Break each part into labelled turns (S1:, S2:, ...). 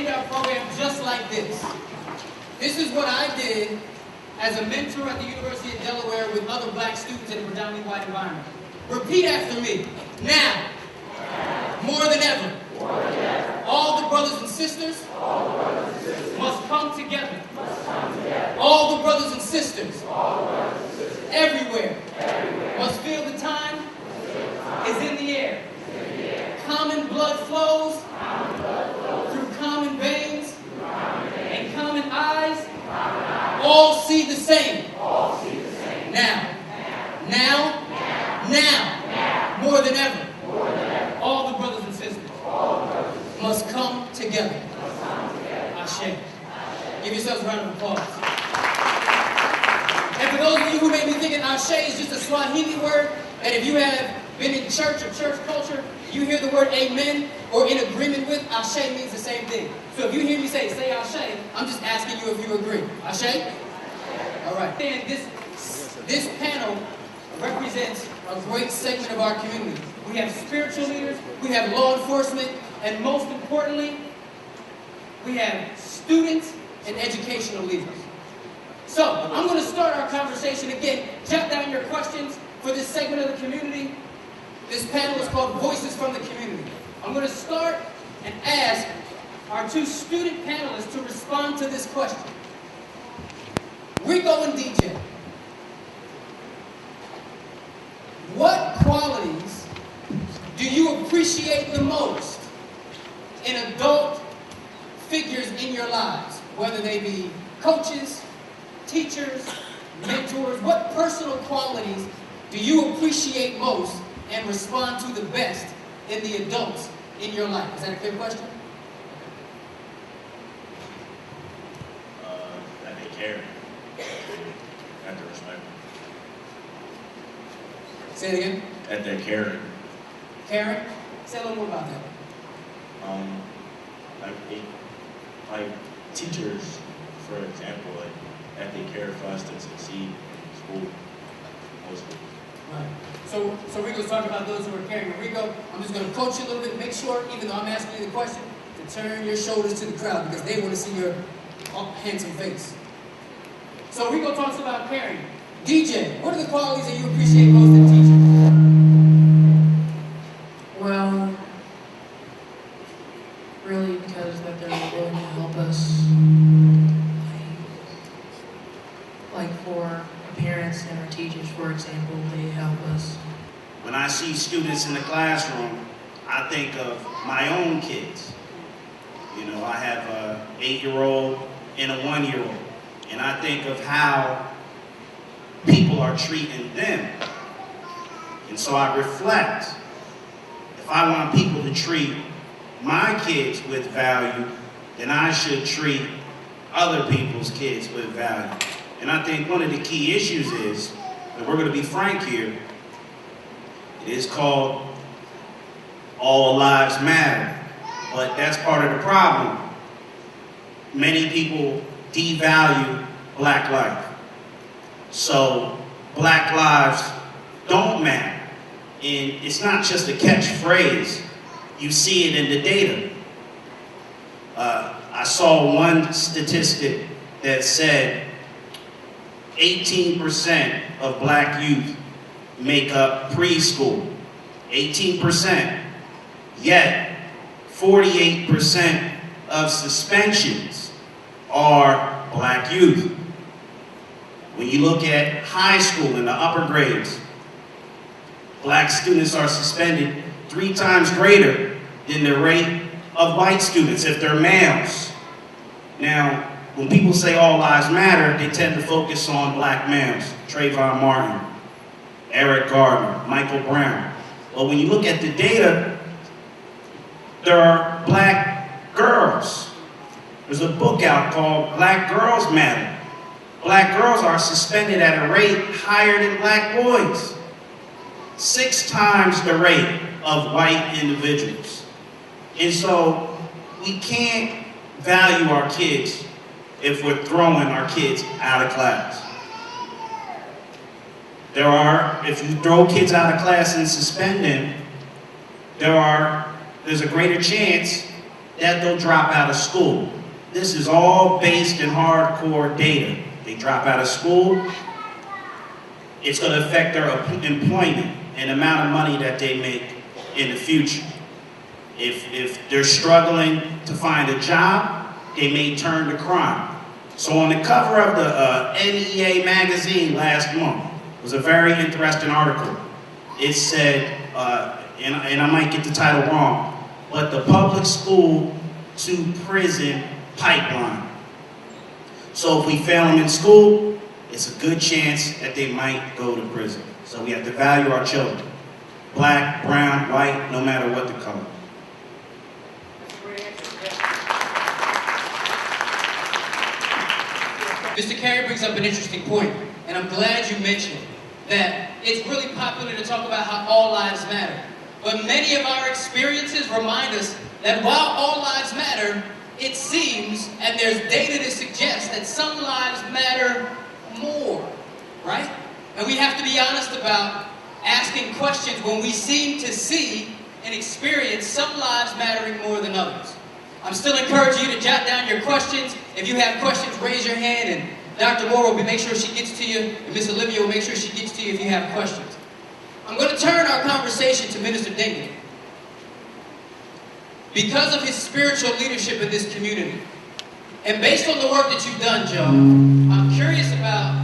S1: end our program just like this. This is what I did as a mentor at the University of Delaware with other black students in a predominantly white environment. Repeat after me. Now, more than ever, all the brothers and sisters must come together. All the brothers and sisters everywhere must feel the time is in the air. Common blood flows through common veins and common eyes. All see the same. Now, more than ever, all the brothers and sisters must come together. Ashe. Give yourselves a round of applause. And for those of you who may be thinking Ashe is just a Swahili word, and if you have been in church or church culture, you hear the word amen or in agreement with, Ashe means the same thing. So if you hear me say Ashe, I'm just asking you if you agree. Ashe? All right. And this panel represents a great segment of our community. We have spiritual leaders, we have law enforcement, and most importantly, we have students and educational leaders. So, I'm going to start our conversation again. Jot down your questions for this segment of the community. This panel is called Voices from the Community. I'm going to start and ask our two student panelists to respond to this question. Rico and DJ, what qualities do you appreciate the most in adult figures in your lives, whether they be coaches, teachers, mentors? What personal qualities do you appreciate most and respond to the best in the adults in your life? Is that a clear question?
S2: That they care. That they respect.
S1: Say it again.
S2: That they're caring.
S1: Caring? Say a little more about that.
S2: Like teachers, for example, that they care for us to succeed in school, mostly.
S1: Right. So Rico's talking about those who are caring. Rico, I'm just going to coach you a little bit. Make sure, even though I'm asking you the question, to turn your shoulders to the crowd because they want to see your handsome face. So Rico talks about caring. DJ, what are the qualities that you appreciate most in teachers?
S3: Well, really because that they're willing to help us. Like for our parents and our teachers, for example, they help us.
S4: When I see students in the classroom, I think of my own kids. You know, I have an 8-year-old and a 1-year-old. And I think of how people are treating them. And so I reflect. If I want people to treat my kids with value, then I should treat other people's kids with value. And I think one of the key issues is, and we're going to be frank here, it is called All Lives Matter. But that's part of the problem. Many people devalue black life. So black lives don't matter. And it's not just a catchphrase. You see it in the data. I saw one statistic that said 18% of black youth make up preschool. 18%. Yet 48% of suspensions are black youth. When you look at high school in the upper grades, black students are suspended 3 times greater than the rate of white students if they're males. Now, when people say all lives matter, they tend to focus on black males. Trayvon Martin, Eric Gardner, Michael Brown. But when you look at the data, there are black girls. There's a book out called Black Girls Matter. Black girls are suspended at a rate higher than black boys. 6 times the rate of white individuals. And so we can't value our kids if we're throwing our kids out of class. If you throw kids out of class and suspend them, there's a greater chance that they'll drop out of school. This is all based in hardcore data. They drop out of school, it's going to affect their employment and amount of money that they make in the future. If they're struggling to find a job, they may turn to crime. So on the cover of the NEA magazine last month was a very interesting article. It said, and I might get the title wrong, but the public school to prison pipeline. So if we fail them in school, it's a good chance that they might go to prison. So we have to value our children. Black, brown, white, no matter what the color.
S1: Mr. Carey brings up an interesting point, and I'm glad you mentioned that it's really popular to talk about how all lives matter. But many of our experiences remind us that while all lives matter, it seems, and there's data to suggest, that some lives matter more, right? And we have to be honest about asking questions when we seem to see and experience some lives mattering more than others. I'm still encouraging you to jot down your questions. If you have questions, raise your hand, and Dr. Moore will make sure she gets to you, and Miss Olivia will make sure she gets to you if you have questions. I'm going to turn our conversation to Minister Dingley. Because of his spiritual leadership in this community, and based on the work that you've done, Joe, I'm curious about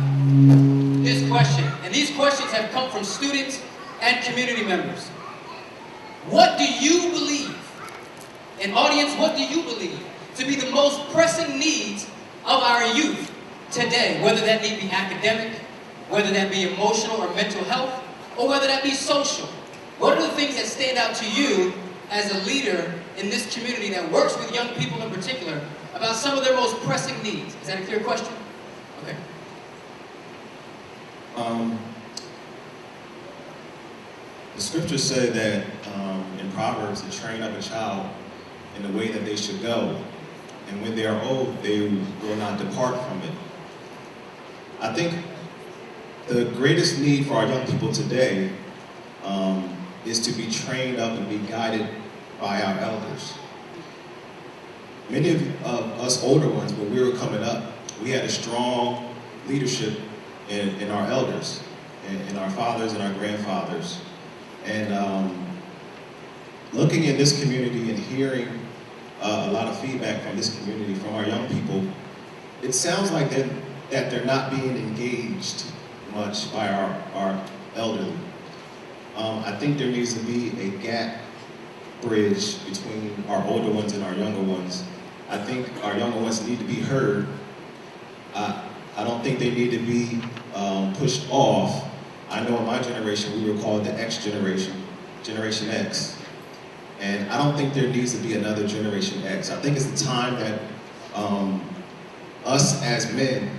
S1: this question. And these questions have come from students and community members. What do you believe, and audience, what do you believe to be the most pressing needs of our youth today? Whether that need be academic, whether that be emotional or mental health, or whether that be social. What are the things that stand out to you as a leader in this community that works with young people in particular about some of their most pressing needs? Is that a clear question? Okay.
S5: The scriptures say that in Proverbs, to train up a child in the way that they should go, and when they are old, they will not depart from it. I think the greatest need for our young people today is to be trained up and be guided by our elders. Many of us older ones, when we were coming up, we had a strong leadership in our elders, in our fathers and our grandfathers. And looking in this community and hearing a lot of feedback from this community, from our young people, it sounds like that they're not being engaged much by our elderly. I think there needs to be a gap bridge between our older ones and our younger ones. I think our younger ones need to be heard. I don't think they need to be pushed off. I know in my generation, we were called the X generation, Generation X. And I don't think there needs to be another Generation X. I think it's the time that us as men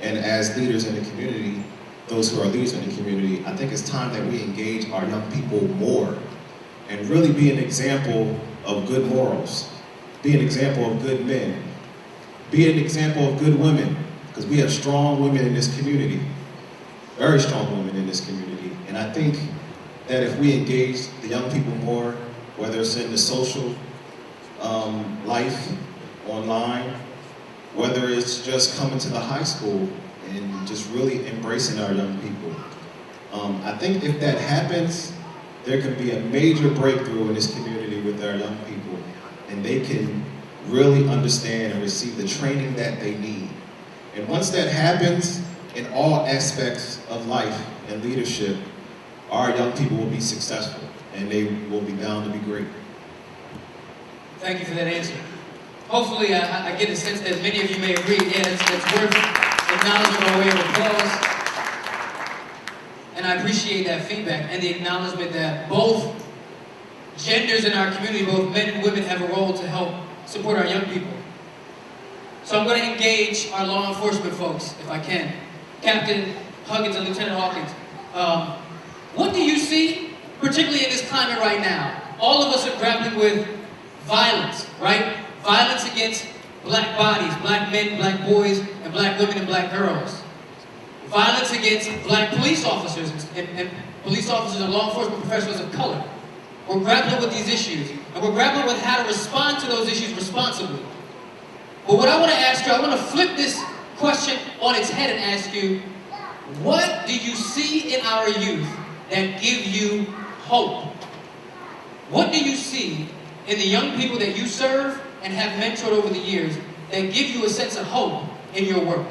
S5: and as leaders in the community, those who are leaders in the community, I think it's time that we engage our young people more and really be an example of good morals, be an example of good men, be an example of good women, because we have strong women in this community, very strong women in this community. And I think that if we engage the young people more, whether it's in the social life, online, whether it's just coming to the high school and just really embracing our young people. I think if that happens, there can be a major breakthrough in this community with our young people, and they can really understand and receive the training that they need. And once that happens, in all aspects of life and leadership, our young people will be successful, and they will be bound to be great.
S1: Thank you for that answer. Hopefully, I get a sense that many of you may agree, yeah, that's worth acknowledgement by way of applause. And I appreciate that feedback and the acknowledgement that both genders in our community, both men and women, have a role to help support our young people. So I'm going to engage our law enforcement folks, if I can. Captain Huggins and Lieutenant Hawkins, what do you see, particularly in this climate right now? All of us are grappling with violence, right? Violence against black bodies, black men, black boys, and black women and black girls. Violence against black police officers and police officers and law enforcement professionals of color. We're grappling with these issues, and we're grappling with how to respond to those issues responsibly. But what I want to ask you, I want to flip this question on its head and ask you, what do you see in our youth that give you hope? What do you see in the young people that you serve and have mentored over the years that give you a sense of hope in your work?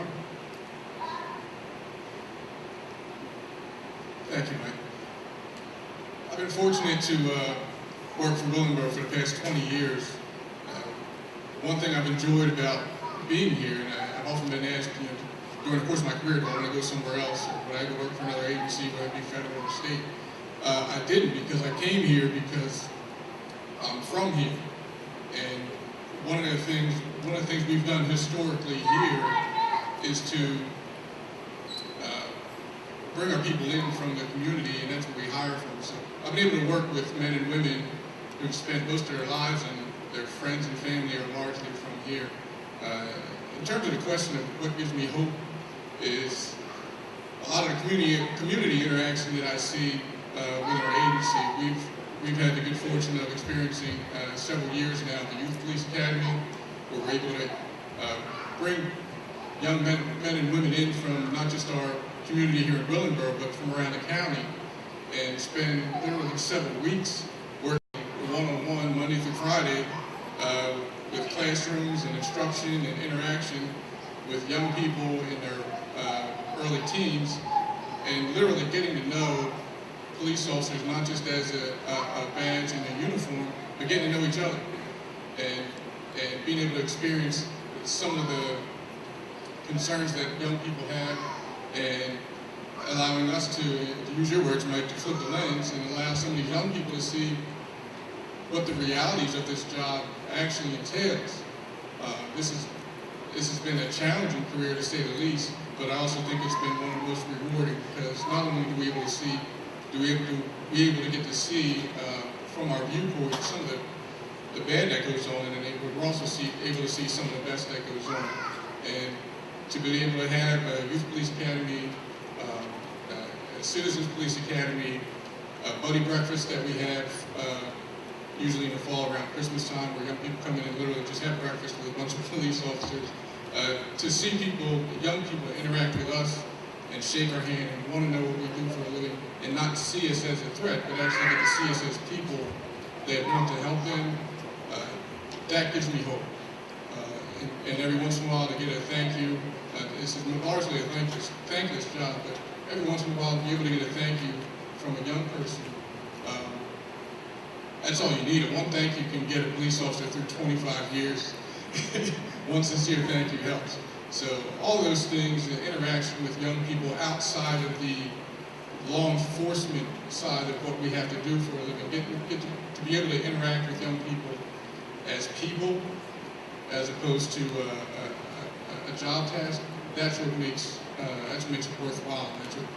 S6: Thank you, Mike. I've been fortunate to work for Willingboro for the past 20 years. One thing I've enjoyed about being here, and I've often been asked, during the course of my career, do I want to go somewhere else, or would I go work for another agency, whether it be federal or state? I didn't, because I came here because I'm from here. And one of the things we've done historically here is to bring our people in from the community, and that's what we hire from. So I've been able to work with men and women who've spent most of their lives, and their friends and family are largely from here. In terms of the question of what gives me hope is a lot of the community interaction that I see with our agency. We've had the good fortune of experiencing several years now at the Youth Police Academy, where we're able to bring young men and women in from not just our community here in Willingboro, but from around the county, and spend literally several weeks working one-on-one Monday through Friday with classrooms and instruction and interaction with young people in their early teens, and literally getting to know police officers not just as a badge and a uniform, but getting to know each other, and being able to experience some of the concerns that young people have, and allowing us to use your words, Mike, to flip the lens and allow some of these young people to see what the realities of this job actually entails. This has been a challenging career, to say the least, but I also think it's been one of the most rewarding, because not only do we able to get to see from our viewpoint some of the bad that goes on in the neighborhood, we're also able to see some of the best that goes on. And to be able to have a Youth Police Academy, a Citizens Police Academy, a buddy breakfast that we have usually in the fall around Christmas time, where young people come in and literally just have breakfast with a bunch of police officers, to see young people interact with us and shake our hand and want to know what we do for a living, and not see us as a threat, but actually get to see us as people that want to help them, that gives me hope. And every once in a while to get a thank you, this is largely a thankless job, but every once in a while to be able to get a thank you from a young person, that's all you need. One thank you can get a police officer through 25 years. One sincere thank you helps. So all those things, the interaction with young people outside of the law enforcement side of what we have to do for a living, get to be able to interact with young people as people, as opposed to a job task, that's what makes it worthwhile.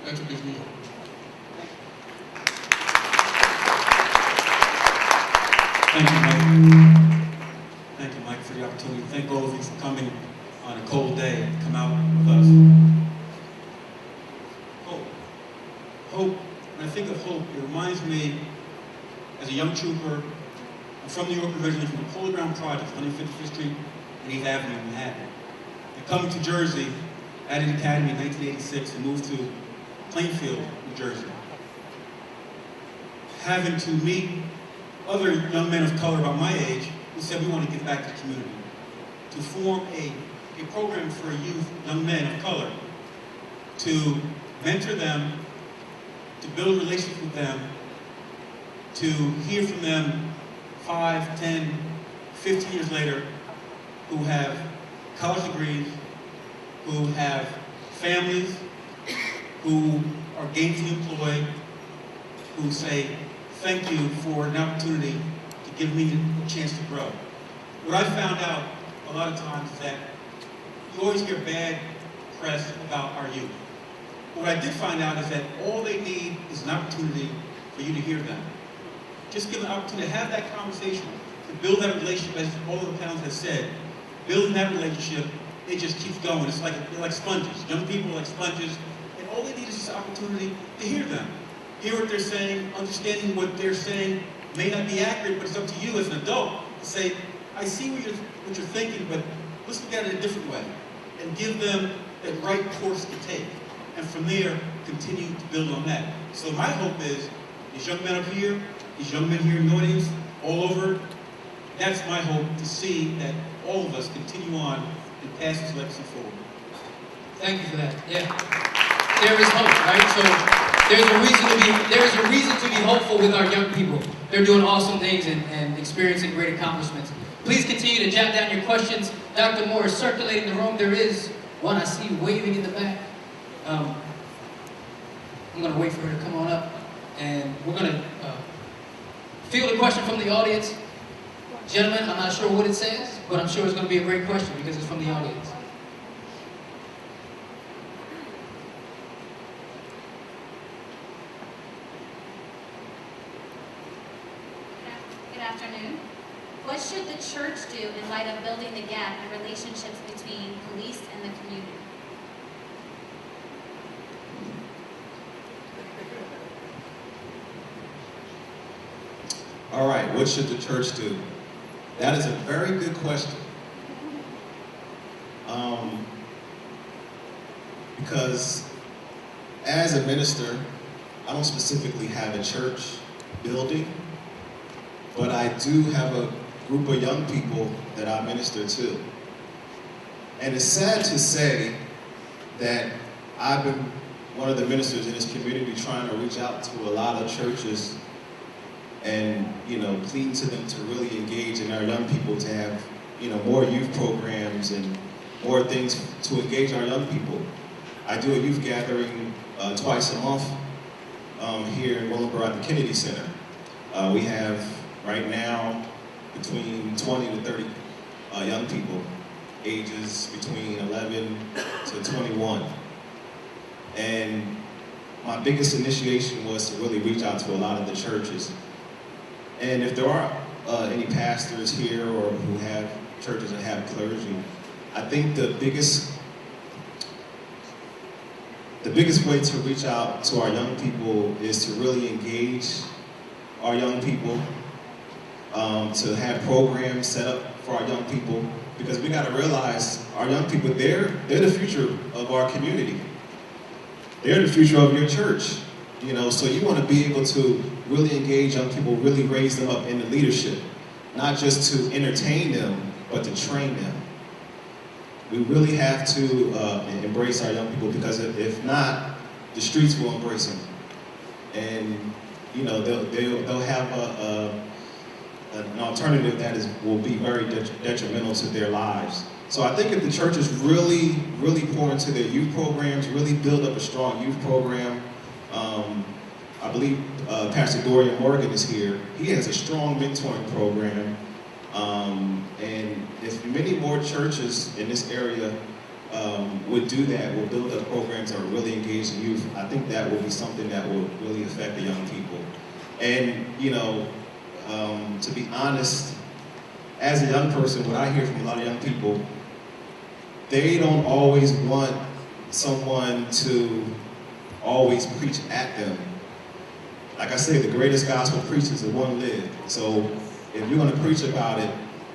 S6: That's what gives me hope.
S7: Thank you, Mike. Thank you, Mike, for the opportunity. Thank all of you for coming on a cold day and come out with us. Hope. Hope. When I think of hope, it reminds me, as a young trooper, I'm from New York originally, from the Polo Ground Project, 155th Street and 8th Avenue in Manhattan. And coming to Jersey, added Academy in 1986 and moved to Plainfield, New Jersey. Having to meet other young men of color about my age who said we want to give back to the community. To form a program for young men of color, to mentor them, to build relationships with them, to hear from them 5, 10, 15 years later, who have college degrees, who have families, who are gainfully employed, who say, thank you for an opportunity to give me a chance to grow. What I found out a lot of times is that you always hear bad press about our youth. What I did find out is that all they need is an opportunity for you to hear them. Just give them an opportunity to have that conversation, to build that relationship, as all of the panelists have said. Building that relationship, it just keeps going. It's like, they're like sponges. Young people are like sponges, and all they need is just an opportunity to hear them. Hear what they're saying, understanding what they're saying It may not be accurate, but it's up to you as an adult to say, I see what you're thinking, but let's look at it a different way. And give them the right course to take. And from there, continue to build on that. So my hope is, these young men up here, these young men here in the audience, all over, that's my hope, to see that all of us continue on and pass this legacy forward.
S1: Thank you for that. Yeah. There is hope, right? So there is a reason to be hopeful with our young people. They're doing awesome things and experiencing great accomplishments. Please continue to jot down your questions. Dr. Moore is circulating the room. There is one I see waving in the back. I'm going to wait for her to come on up, and we're going to field a question from the audience. Gentlemen, I'm not sure what it says, but I'm sure it's going to be a great question because it's from the audience.
S8: Good afternoon. What should the church do in light of building the gap in relationships between police and the community?
S5: All right, what should the church do? That is a very good question. Because as a minister, I don't specifically have a church building, but I do have a group of young people that I minister to. And it's sad to say that I've been one of the ministers in this community trying to reach out to a lot of churches and, plead to them to really engage in our young people, to have, more youth programs and more things to engage our young people. I do a youth gathering twice a month here in Willingboro at the Kennedy Center. We have, right now, between 20 to 30 young people, ages between 11 to 21. And my biggest initiation was to really reach out to a lot of the churches. And if there are any pastors here or who have churches that have clergy, I think the biggest way to reach out to our young people is to really engage our young people, to have programs set up for our young people, because we got to realize our young people, they're the future of our community. They're the future of your church. So you want to be able to really engage young people, really raise them up into leadership, not just to entertain them, but to train them. We really have to embrace our young people, because if not, the streets will embrace them. And, they'll have an alternative that will be very detrimental to their lives. So I think if the churches really, really pour into their youth programs, really build up a strong youth program. I believe Pastor Dorian Morgan is here. He has a strong mentoring program. And if many more churches in this area would do that, will build up programs that are really engaged in youth, I think that will be something that will really affect the young people. And, to be honest, as a young person, what I hear from a lot of young people, they don't always want someone to always preach at them. Like I say, the greatest gospel preachers is the one lived. So if you're going to preach about it,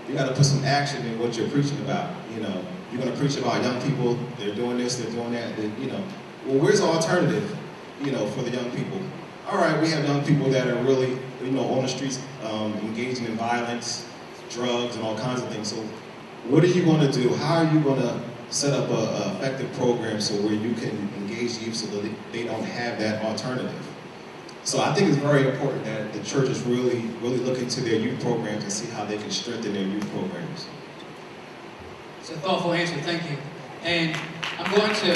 S5: you got to put some action in what you're preaching about. You're going to preach about young people, they're doing this, they're doing that. Well, where's the alternative, for the young people? All right, we have young people that are really, on the streets, engaging in violence, drugs, and all kinds of things. So what are you going to do? How are you going to set up an effective program so where you can engage youth so that they don't have that alternative? So I think it's very important that the churches really, really look into their youth programs and see how they can strengthen their youth programs.
S1: It's a thoughtful answer, thank you. And I'm going to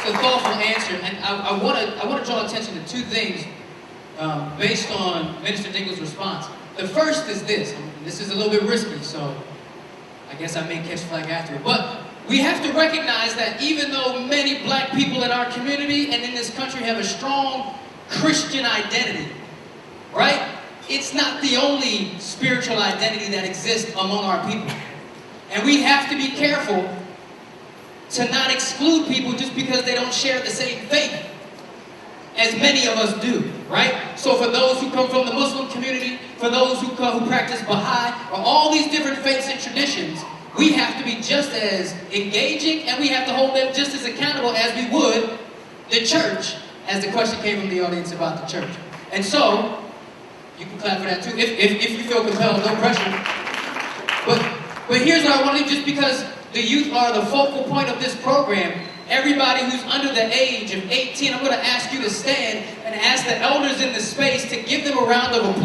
S1: it's a thoughtful answer, and I want to draw attention to two things based on Minister Dingle's response. The first is this. This is a little bit risky, so I guess I may catch flag after it. But we have to recognize that even though many black people in our community and in this country have a strong Christian identity, right? It's not the only spiritual identity that exists among our people. And we have to be careful to not exclude people just because they don't share the same faith. as many of us do, right? So for those who come from the Muslim community, for those who practice Baha'i, or all these different faiths and traditions, we have to be just as engaging and we have to hold them just as accountable as we would the church, as the question came from the audience about the church. And so, you can clap for that too, if you feel compelled, no pressure. But here's what I want to do, just because the youth are the focal point of this program, everybody who's under the age of 18, I'm going to ask you to stand and ask the elders in the space to give them a round of applause.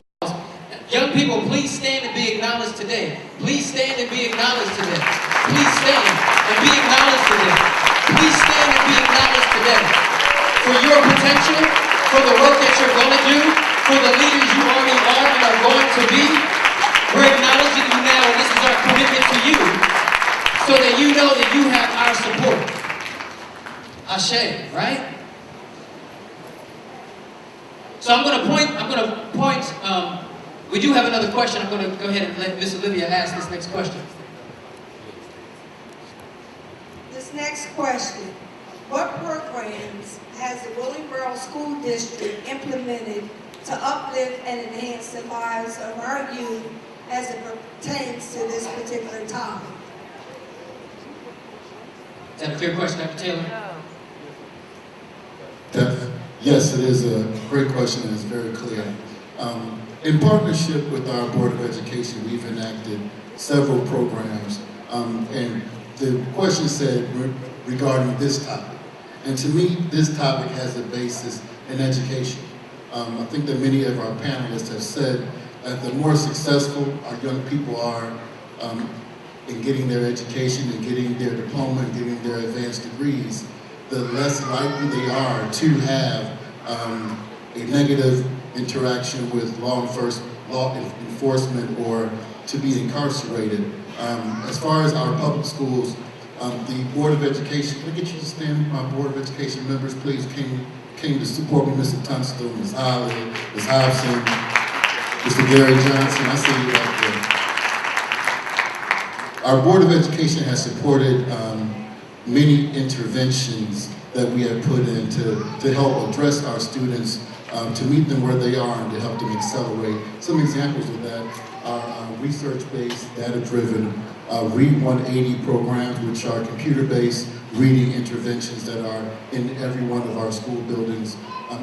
S1: Young people, please stand and be acknowledged today. Please stand and be acknowledged today. Please stand and be acknowledged today. Please stand and be acknowledged today. For your potential, for the work that you're going to do, for the leaders you already are and are going to be, we're acknowledging you now, and this is our commitment to you, so that you know that you have our support. Ashe, right? So I'm going to point, we do have another question. I'm going to go ahead and let Miss Olivia ask this next question.
S9: This next question, what programs has the Willingboro School District implemented to uplift and enhance the lives of our youth as it pertains to this particular topic?
S1: Is that a clear question, Dr. Taylor?
S10: Yes, it is a great question and it's very clear. In partnership with our Board of Education, we've enacted several programs, and the question said regarding this topic. And to me, this topic has a basis in education. I think that many of our panelists have said that the more successful our young people are in getting their education and getting their diploma and getting their advanced degrees, the less likely they are to have a negative interaction with law enforcement or to be incarcerated. As far as our public schools, the Board of Education, can I get you to stand? My Board of Education members, please, came to support me, Mr. Tunstall, Ms. Holly, Ms. Hobson, Mr. Gary Johnson. I see you back there. Our Board of Education has supported many interventions that we have put in to help address our students, to meet them where they are and to help them accelerate. Some examples of that are research-based, data-driven Read 180 programs, which are computer-based reading interventions that are in every one of our school buildings.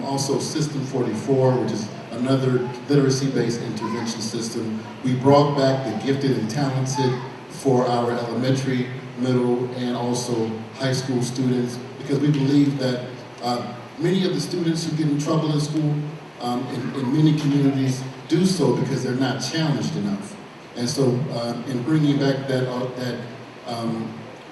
S10: Also System 44, which is another literacy-based intervention system. We brought back the gifted and talented for our elementary, middle, and also high school students, because we believe that many of the students who get in trouble in school in many communities do so because they're not challenged enough. And so in bringing back that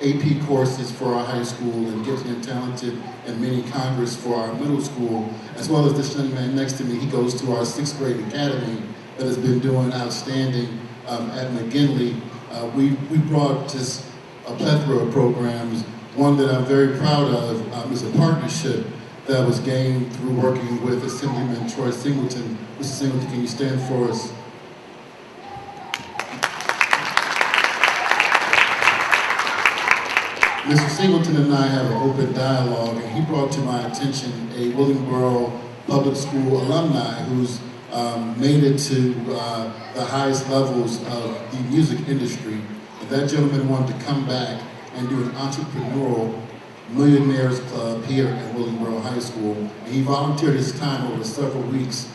S10: AP courses for our high school and gifted and talented and mini Congress for our middle school, as well as this young man next to me, he goes to our 6th grade academy that has been doing outstanding at McGinley. We brought just a plethora of programs. One that I'm very proud of is a partnership that was gained through working with Assemblyman Troy Singleton. Mr. Singleton, can you stand for us? Mr. Singleton and I have an open dialogue, and he brought to my attention a Willingboro Public School alumni who's made it to the highest levels of the music industry. And that gentleman wanted to come back and do an entrepreneurial millionaires club here at Willingboro High School. And he volunteered his time over several weeks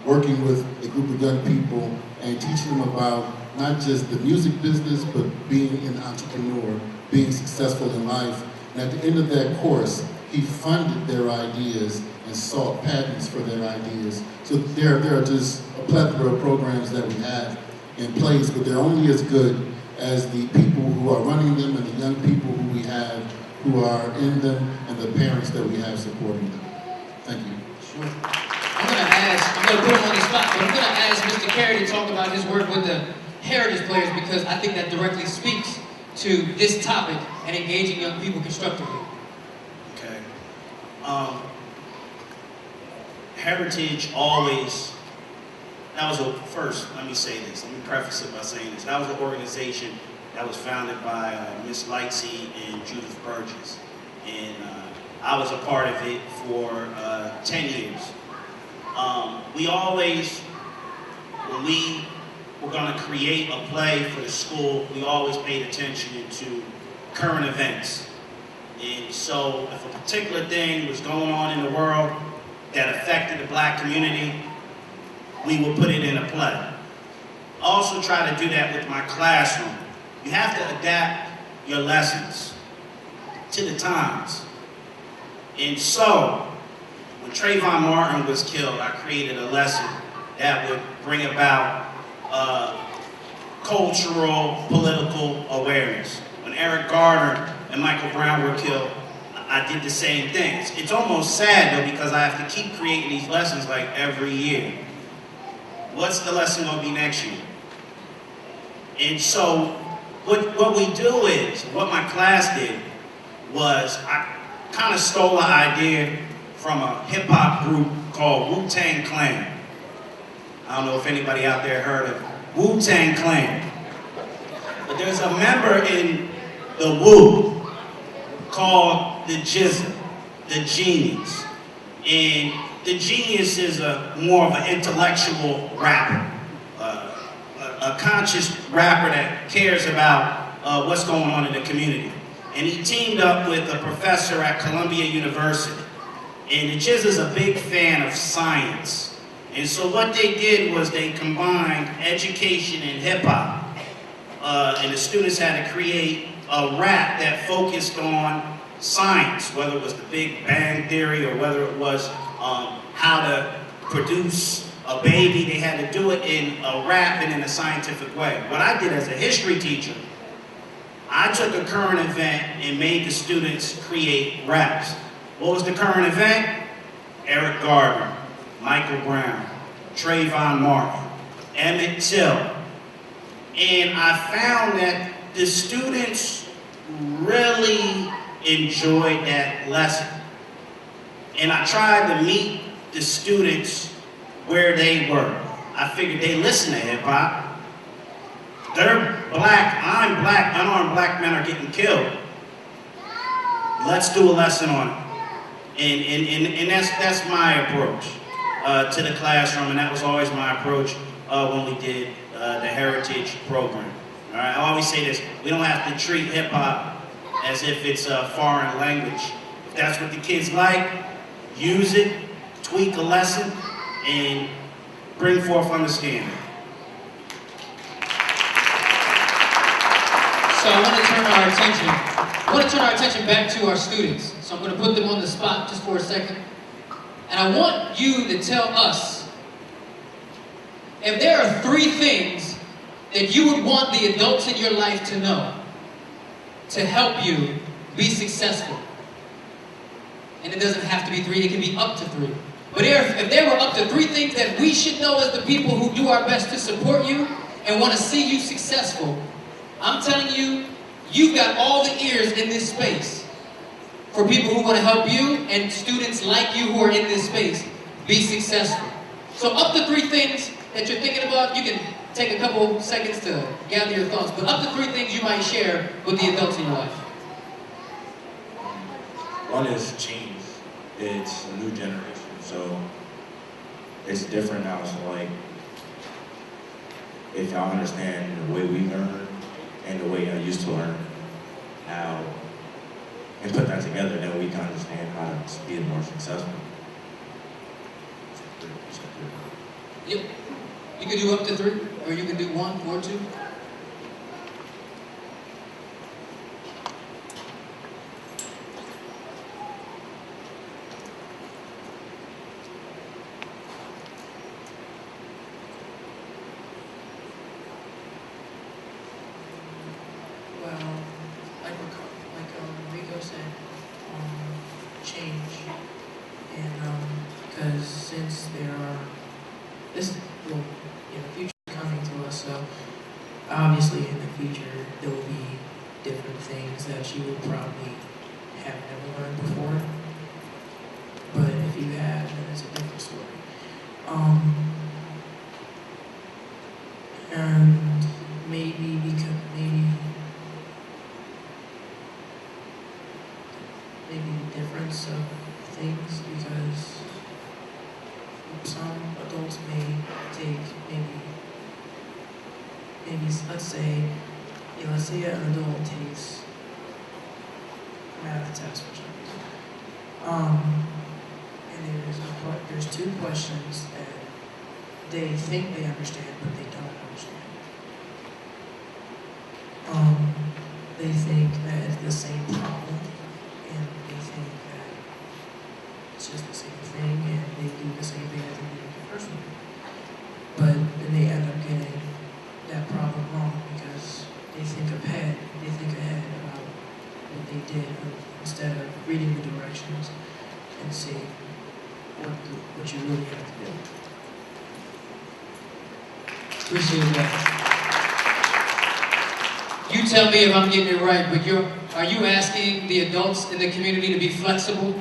S10: working with a group of young people and teaching them about not just the music business, but being an entrepreneur, being successful in life. And at the end of that course, he funded their ideas and sought patents for their ideas. So there are just a plethora of programs that we have in place, but they're only as good as the people who are running them and the young people who we have who are in them and the parents that we have supporting them. Thank you.
S1: Sure. I'm going to put him on the spot, but I'm going to ask Mr. Carey to talk about his work with the Heritage Players, because I think that directly speaks to this topic and engaging young people constructively.
S4: Okay. Heritage always, that was first, let me say this, let me preface it by saying this. That was an organization that was founded by Miss Lightsey and Judith Burgess. And I was a part of it for 10 years. We always, when we were going to create a play for the school, we always paid attention to current events. And so if a particular thing was going on in the world that affected the black community, we would put it in a play. I also try to do that with my classroom. You have to adapt your lessons to the times. And so, when Trayvon Martin was killed, I created a lesson that would bring about cultural, political awareness. When Eric Garner and Michael Brown were killed, I did the same thing. It's almost sad though, because I have to keep creating these lessons like every year. What's the lesson gonna be next year? And so, what we do is, what my class did was, I kind of stole an idea from a hip hop group called Wu-Tang Clan. I don't know if anybody out there heard of Wu-Tang Clan. But there's a member in the Wu called the GZA, the Genius. And the Genius is more of an intellectual rapper, a conscious rapper that cares about what's going on in the community. And he teamed up with a professor at Columbia University. And the GZA is a big fan of science. And so what they did was they combined education and hip hop. And the students had to create a rap that focused on science, whether it was the Big Bang Theory or whether it was how to produce a baby. They had to do it in a rap and in a scientific way. What I did as a history teacher, I took a current event and made the students create raps. What was the current event? Eric Garner, Michael Brown, Trayvon Martin, Emmett Till. And I found that the students really enjoyed that lesson. And I tried to meet the students where they were. I figured they listen to hip hop. They're black, I'm black, unarmed black men are getting killed. Let's do a lesson on it. And that's my approach to the classroom, and that was always my approach when we did the Heritage program. All right, I always say this, we don't have to treat hip hop as if it's a foreign language. If that's what the kids like, use it, tweak a lesson, and bring forth understanding.
S1: So I want to turn our attention back to our students. So I'm going to put them on the spot just for a second. And I want you to tell us if there are 3 things that you would want the adults in your life to know to help you be successful. And it doesn't have to be 3, it can be up to 3. But if there were up to 3 things that we should know as the people who do our best to support you and want to see you successful, I'm telling you, you've got all the ears in this space for people who want to help you and students like you who are in this space be successful. So up to 3 things that you're thinking about, you can take a couple seconds to gather your thoughts, but up to 3 things you might share with the adults in your life.
S2: One is change. It's a new generation, so it's different now. So like, if y'all understand the way we learn and the way I used to learn now, and put that together, then we can understand how to be more successful.
S1: Yep. You can do up to 3, or you can do 1 or 2.
S3: Rico said, change. And because since there are, this will, future coming to us, so obviously in the future there will be different things that you will probably have never learned before. But if you have, then it's a different story. And maybe the difference of maybe, let's say an adult takes math test for some reason. And there's two questions that they think they understand, but they don't understand. They think that it's the same problem, and they think that it's just the same thing, and they do the same thing as they did the first one. But then they end up getting that problem wrong because they think ahead about what they did instead of reading the directions and seeing what you really have to do.
S1: Appreciate that. You tell me if I'm getting it right, but are you asking the adults in the community to be flexible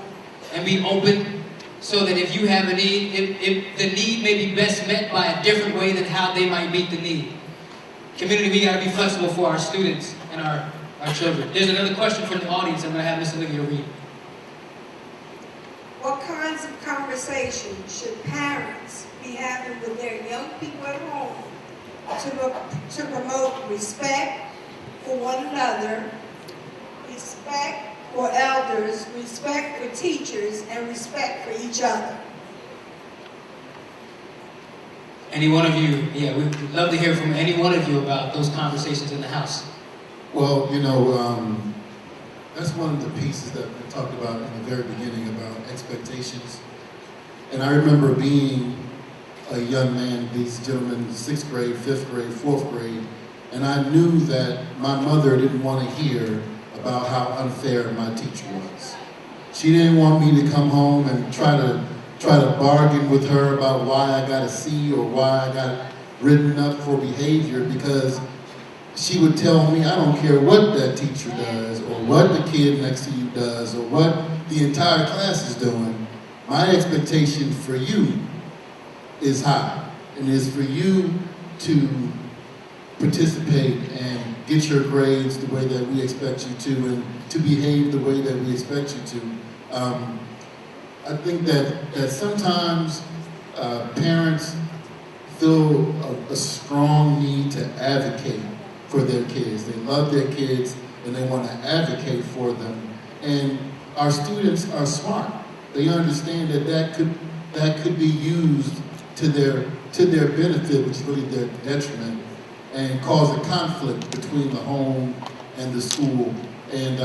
S1: and be open so that if you have a need, if the need may be best met by a different way than how they might meet the need? Community, we got to be flexible for our students and our children. There's another question from the audience I'm going to have Ms. Olivia read.
S9: What kinds of conversations should parents be having with their young people at home to promote respect for one another, respect for elders, respect for teachers, and respect for each other?
S1: Any one of you, yeah, we'd love to hear from any one of you about those conversations in the house.
S10: Well, that's one of the pieces that we talked about in the very beginning about expectations. And I remember being a young man, these gentlemen, 6th grade, 5th grade, 4th grade, and I knew that my mother didn't want to hear about how unfair my teacher was. She didn't want me to come home and try to bargain with her about why I got a C or why I got written up for behavior, because she would tell me, I don't care what that teacher does or what the kid next to you does or what the entire class is doing. My expectation for you is high, and is for you to participate and get your grades the way that we expect you to, and to behave the way that we expect you to. I think that sometimes parents feel a strong need to advocate for their kids. They love their kids and they want to advocate for them. And our students are smart. They understand that could be used to their benefit, which is really their detriment, and cause a conflict between the home and the school. And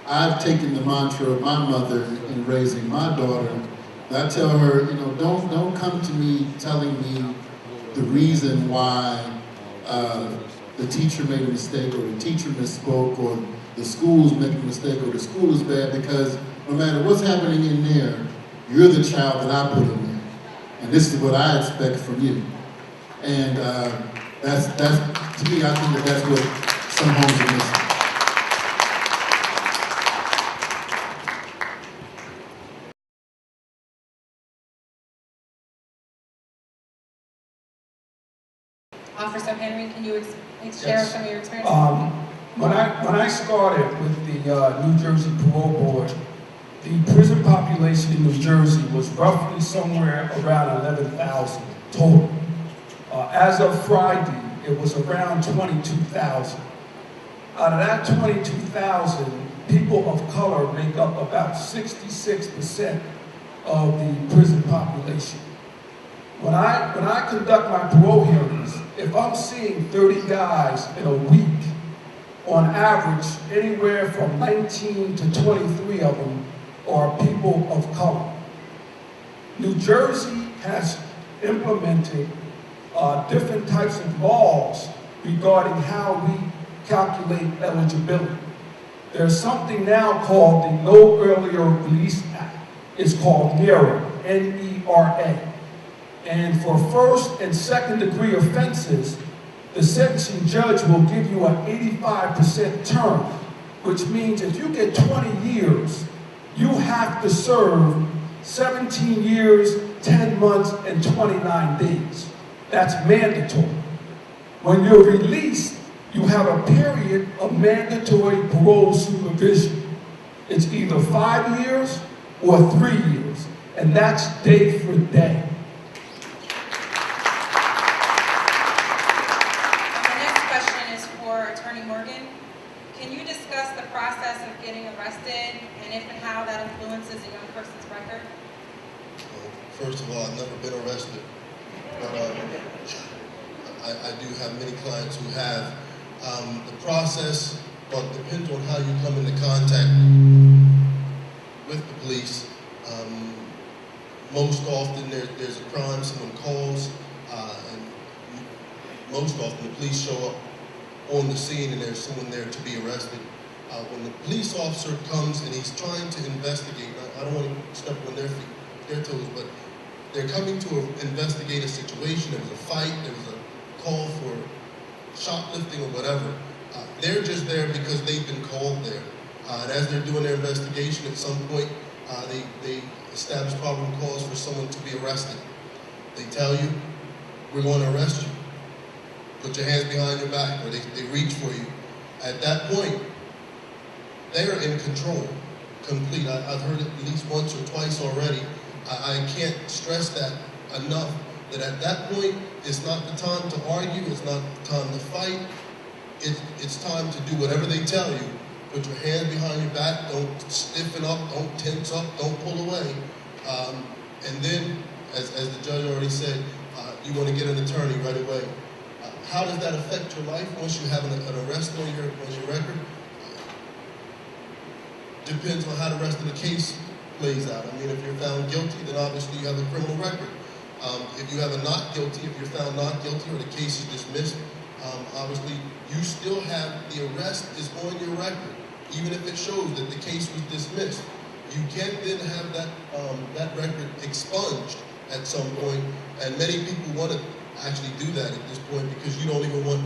S10: I've taken the mantra of my mother in raising my daughter. I tell her, don't come to me telling me the reason why the teacher made a mistake, or the teacher misspoke, or the school's making a mistake, or the school is bad, because no matter what's happening in there, you're the child that I put in there. And this is what I expect from you. And that's to me, I think that's what some homes are missing.
S11: Officer Henry, can you share some of your experience?
S12: When I started with the New Jersey Parole Board, the prison population in New Jersey was roughly somewhere around 11,000 total. As of Friday, it was around 22,000. Out of that 22,000, people of color make up about 66% of the prison population. When I conduct my parole hearings, if I'm seeing 30 guys in a week, on average, anywhere from 19 to 23 of them are people of color. New Jersey has implemented different types of laws regarding how we calculate eligibility. There's something now called the No Earlier Release Act. It's called NERA, N-E-R-A. And for first and second degree offenses, the sentencing judge will give you an 85% term, which means if you get 20 years, you have to serve 17 years, 10 months, and 29 days. That's mandatory. When you're released, you have a period of mandatory parole supervision. It's either 5 years or 3 years, and that's day for day.
S11: The next the process of getting arrested, and if and how that influences a young person's record?
S13: First of all, I've never been arrested, but I do have many clients who have. The process, well, depends on how you come into contact with the police. Most often there's a crime, someone calls, and most often the police show up on the scene and there's someone there to be arrested. When the police officer comes and he's trying to investigate, I don't want to step on their toes, but they're coming to investigate a situation. There was a fight, there was a call for shoplifting or whatever. They're just there because they've been called there. And as they're doing their investigation, at some point, they establish probable cause for someone to be arrested. They tell you, we're going to arrest you. Put your hands behind your back, or they reach for you. At that point, they're in control, complete. I've heard it at least once or twice already. I can't stress that enough, that at that point, it's not the time to argue, it's not the time to fight. It's time to do whatever they tell you. Put your hands behind your back, don't stiffen up, don't tense up, don't pull away. And then, as the judge already said, you want to get an attorney right away. How does that affect your life once you have an arrest on your record? Depends on how the rest of the case plays out. I mean, if you're found guilty, then obviously you have a criminal record. If you have a not guilty, if you're found not guilty or the case is dismissed, obviously you still have the arrest is on your record, even if it shows that the case was dismissed. You can then have that record expunged at some point, and many people want to actually do that at this point because you don't even want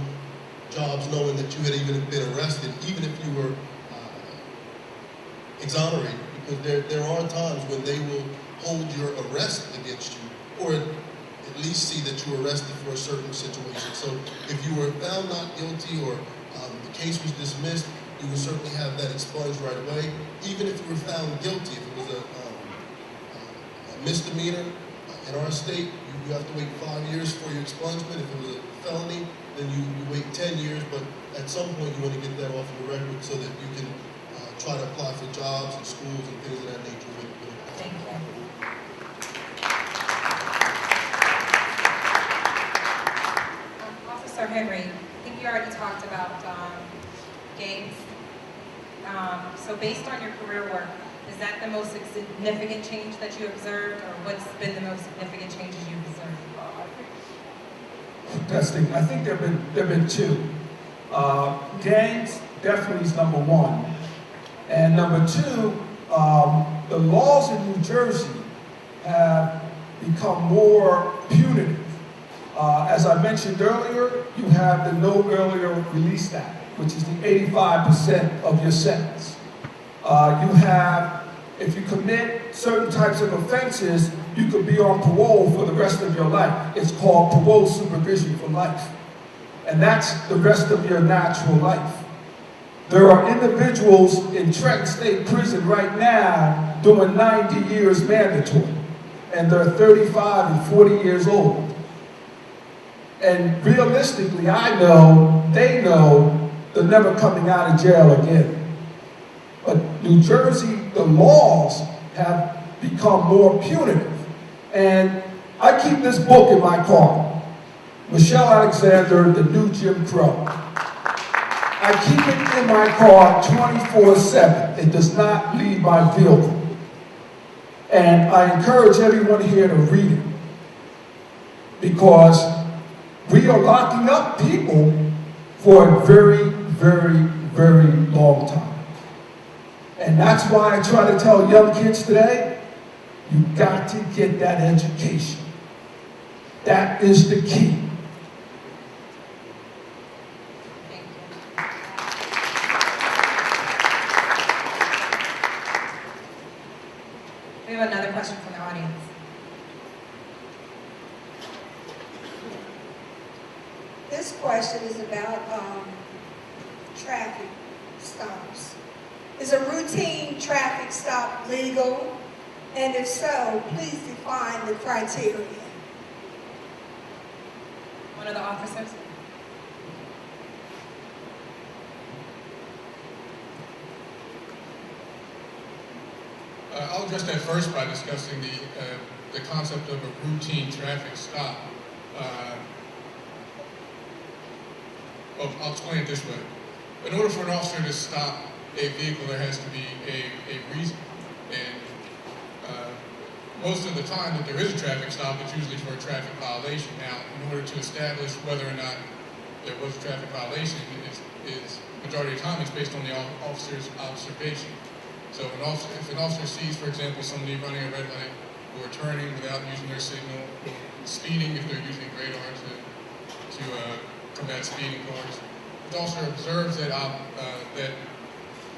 S13: jobs knowing that you had even been arrested, even if you were exonerated, because there are times when they will hold your arrest against you, or at least see that you were arrested for a certain situation. So if you were found not guilty or the case was dismissed, you will certainly have that expunged right away. Even if you were found guilty, if it was a misdemeanor in our state, you have to wait 5 years for your expungement. If it was a felony, then you wait 10 years, but at some point you want to get that off your record so that you can try to apply for jobs and schools and things of that nature.
S11: Thank you. Officer Henry, I think you already talked about gangs. So based on your career work, is that the most significant change that you observed, or what's been the most significant changes you've observed?
S12: I think there have been two. Gangs definitely is number one. And number two, the laws in New Jersey have become more punitive. As I mentioned earlier, you have the No Earlier Release Act, which is the 85% of your sentence. You have, if you commit certain types of offenses, you could be on parole for the rest of your life. It's called parole supervision for life. And that's the rest of your natural life. There are individuals in Trenton State Prison right now doing 90 years mandatory, and they're 35 and 40 years old. And realistically, I know, they know, they're never coming out of jail again. But New Jersey, the laws have become more punitive. And I keep this book in my car, Michelle Alexander, The New Jim Crow. I keep it in my car 24/7. It does not leave my vehicle. And I encourage everyone here to read it, because we are locking up people for a very, very, very long time. And that's why I try to tell young kids today, you got to get that education. That is the key.
S11: We have another question from the audience.
S9: This question is about traffic stops. Is a routine traffic stop legal? And if so, please define the criteria.
S11: One of the officers.
S6: I'll address that first by discussing the concept of a routine traffic stop. Well, I'll explain it this way. In order for an officer to stop a vehicle, there has to be a reason. And most of the time that there is a traffic stop, it's usually for a traffic violation. Now, in order to establish whether or not there was a traffic violation, is majority of the time it's based on the officer's observation. So if an officer sees, for example, somebody running a red light or turning without using their signal, or speeding if they're using radar to combat speeding cars, the officer observes that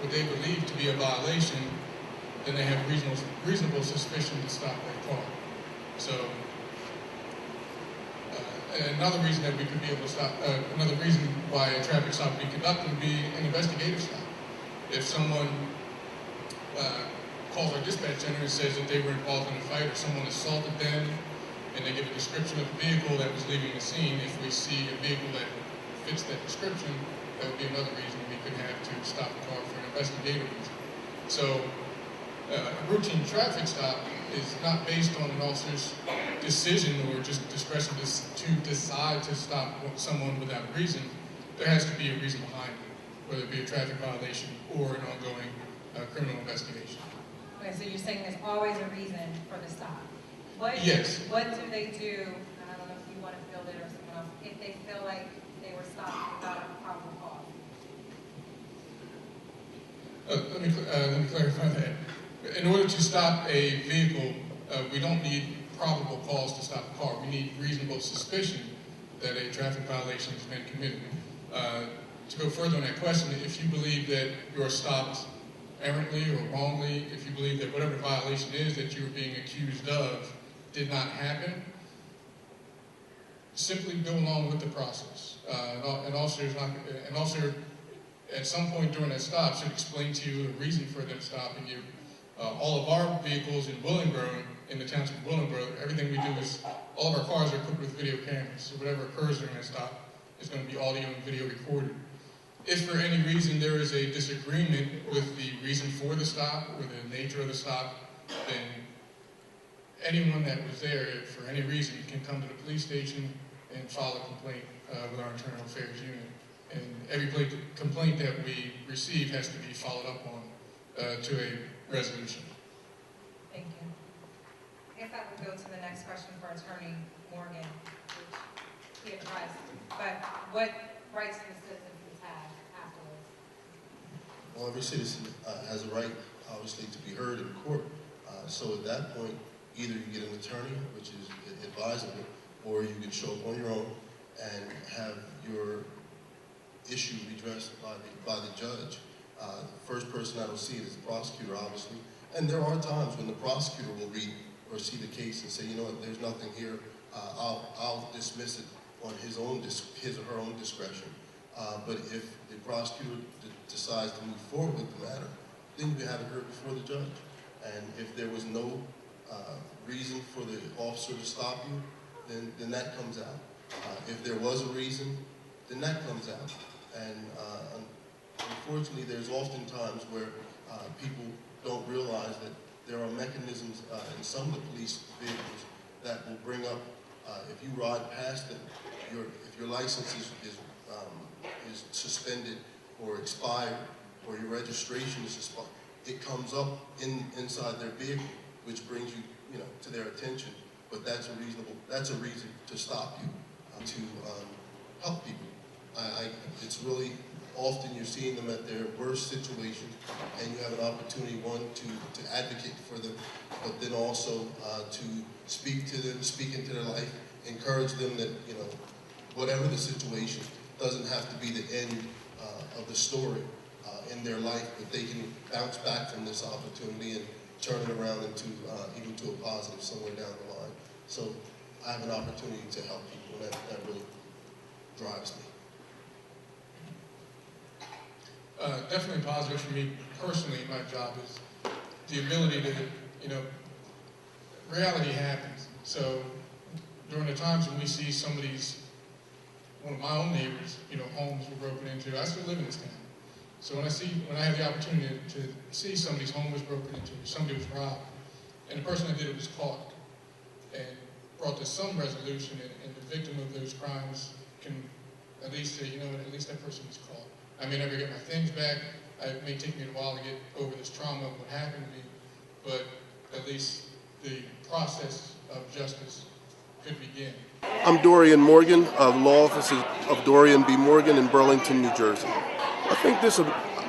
S6: what they believe to be a violation, then they have reasonable suspicion to stop that car. So another reason that we could be able to stop, another reason why a traffic stop would be conducted would be an investigative stop. If someone calls our dispatch center and says that they were involved in a fight or someone assaulted them, and they give a description of the vehicle that was leaving the scene, if we see a vehicle that fits that description, that would be another reason we could have to stop the car for an investigative reason. So a routine traffic stop is not based on an officer's decision or just discretion to decide to stop someone without a reason. There has to be a reason behind it, whether it be a traffic violation or an ongoing criminal investigation.
S11: Okay, so you're saying there's always a reason for the stop.
S6: Yes.
S11: What do they do, and I don't know if you want to field it or someone else, if they feel like they were stopped without a probable cause?
S6: Let me clarify that. In order to stop a vehicle, we don't need probable cause to stop a car. We need reasonable suspicion that a traffic violation has been committed. To go further on that question, if you believe that you're stopped errantly or wrongly, if you believe that whatever violation is that you're being accused of did not happen, simply go along with the process. An officer at some point during that stop should explain to you the reason for them stopping you. All of our vehicles in Willingboro, in the township of Willingboro, everything we do is, all of our cars are equipped with video cameras, so whatever occurs during that stop is going to be audio and video recorded. If for any reason there is a disagreement with the reason for the stop or the nature of the stop, then anyone that was there for any reason can come to the police station and file a complaint with our internal affairs unit. And every complaint that we receive has to be followed up on to a resolution.
S11: Thank you. I guess that would go to the next question for Attorney Morgan, which he addressed. But what rights do citizens have afterwards?
S13: Well, every citizen has a right, obviously, to be heard in court. So at that point, either you get an attorney, which is advisable, or you can show up on your own and have your issue redressed by the judge. The first person I will see is the prosecutor, obviously. And there are times when the prosecutor will read or see the case and say, you know what, there's nothing here. I'll dismiss it on his or her own discretion. But if the prosecutor decides to move forward with the matter, then you have it heard before the judge. And if there was no reason for the officer to stop you, then that comes out. If there was a reason, then that comes out. And unfortunately, there's often times where people don't realize that there are mechanisms in some of the police vehicles that will bring up, if you ride past them, if your license is suspended or expired, or your registration is expired, it comes up inside their vehicle, which brings you, to their attention. But that's a reason to stop you, to help people. It's really often you're seeing them at their worst situation, and you have an opportunity, one, to advocate for them, but then also to speak to them, speak into their life, encourage them that, whatever the situation, doesn't have to be the end of the story in their life, but they can bounce back from this opportunity and turn it around into even to a positive somewhere down the line. So I have an opportunity to help people, and that really drives me.
S6: Definitely positive for me personally. My job is the ability to, reality happens. So during the times when we see one of my own neighbors, homes were broken into, I still live in this town. So when I have the opportunity to see somebody's home was broken into, somebody was robbed, and the person that did it was caught, and brought to some resolution, and the victim of those crimes can at least say, you know what, at least that person was caught. I may never get my things back. It may take me a while to get over this trauma of what happened to me, but at least the process of justice could begin.
S14: I'm Dorian Morgan of Law Offices of Dorian B. Morgan in Burlington, New Jersey. I think this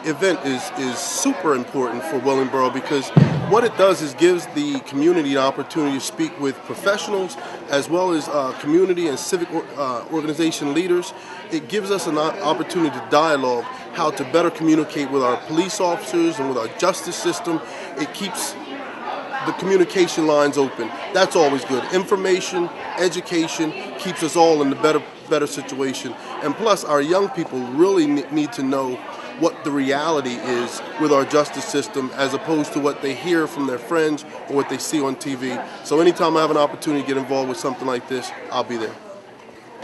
S14: event is super important for Willingboro because what it does is gives the community an opportunity to speak with professionals as well as community and civic organization leaders. It gives us an opportunity to dialogue how to better communicate with our police officers and with our justice system. It keeps the communication lines open. That's always good. Information, education keeps us all in the better situation. And plus, our young people really need to know what the reality is with our justice system as opposed to what they hear from their friends or what they see on TV. So anytime I have an opportunity to get involved with something like this, I'll be there.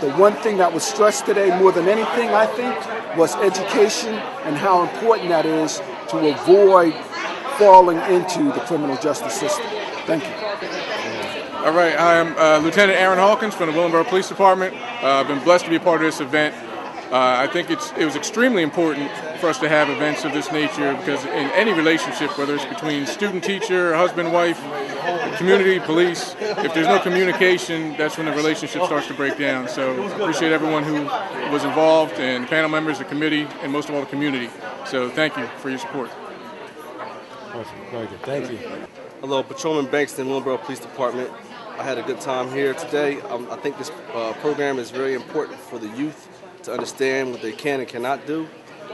S12: The one thing that was stressed today more than anything, I think, was education and how important that is to avoid falling into the criminal justice system. Thank you.
S15: All right, I'm Lieutenant Aaron Hawkins from the Willingboro Police Department. I've been blessed to be a part of this event. I think it was extremely important for us to have events of this nature because in any relationship, whether it's between student, teacher, husband, wife, community, police, if there's no communication, that's when the relationship starts to break down. So I appreciate everyone who was involved and the panel members, the committee, and most of all the community. So thank you for your support.
S16: Awesome. Very good. Thank you.
S17: Hello, Patrolman Bankston, Willingboro Police Department. I had a good time here today. I think this program is very important for the youth to understand what they can and cannot do.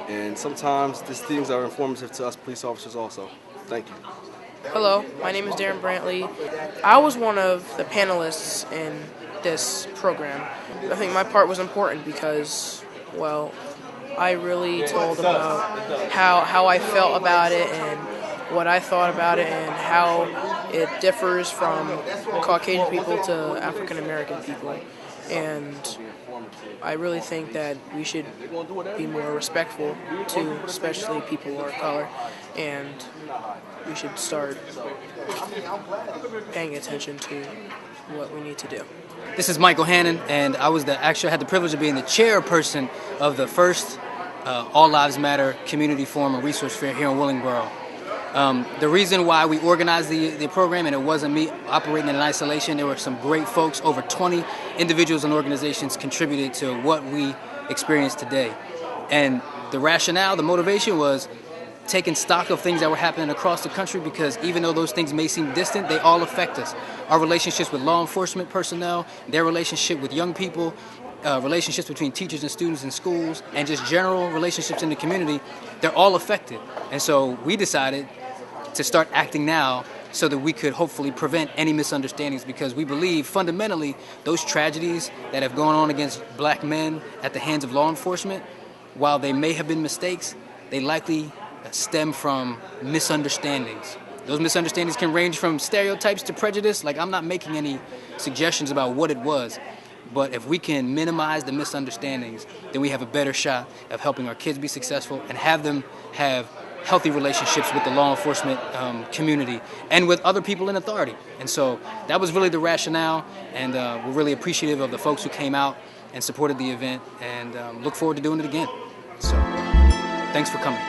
S17: And sometimes these things are informative to us police officers also. Thank you.
S3: Hello, my name is Darren Brantley. I was one of the panelists in this program. I think my part was important because, well, I really told about how I felt about it and what I thought about it and how it differs from Caucasian people to African American people. And I really think that we should be more respectful to especially people of color, and we should start paying attention to what we need to do.
S18: This is Michael Hannon, and I had the privilege of being the chairperson of the first All Lives Matter Community Forum and Resource Fair here in Willingboro. The reason why we organized the program, and it wasn't me operating in isolation, there were some great folks, over 20 individuals and organizations contributed to what we experienced today. And the rationale, the motivation was taking stock of things that were happening across the country because even though those things may seem distant, they all affect us. Our relationships with law enforcement personnel, their relationship with young people, relationships between teachers and students in schools, and just general relationships in the community, they're all affected. And so we decided to start acting now so that we could hopefully prevent any misunderstandings because we believe fundamentally those tragedies that have gone on against black men at the hands of law enforcement, while they may have been mistakes, they likely stem from misunderstandings. Those misunderstandings can range from stereotypes to prejudice. Like, I'm not making any suggestions about what it was, but if we can minimize the misunderstandings, then we have a better shot of helping our kids be successful and have them have healthy relationships with the law enforcement community and with other people in authority. And so that was really the rationale, and we're really appreciative of the folks who came out and supported the event, and look forward to doing it again. So thanks for coming.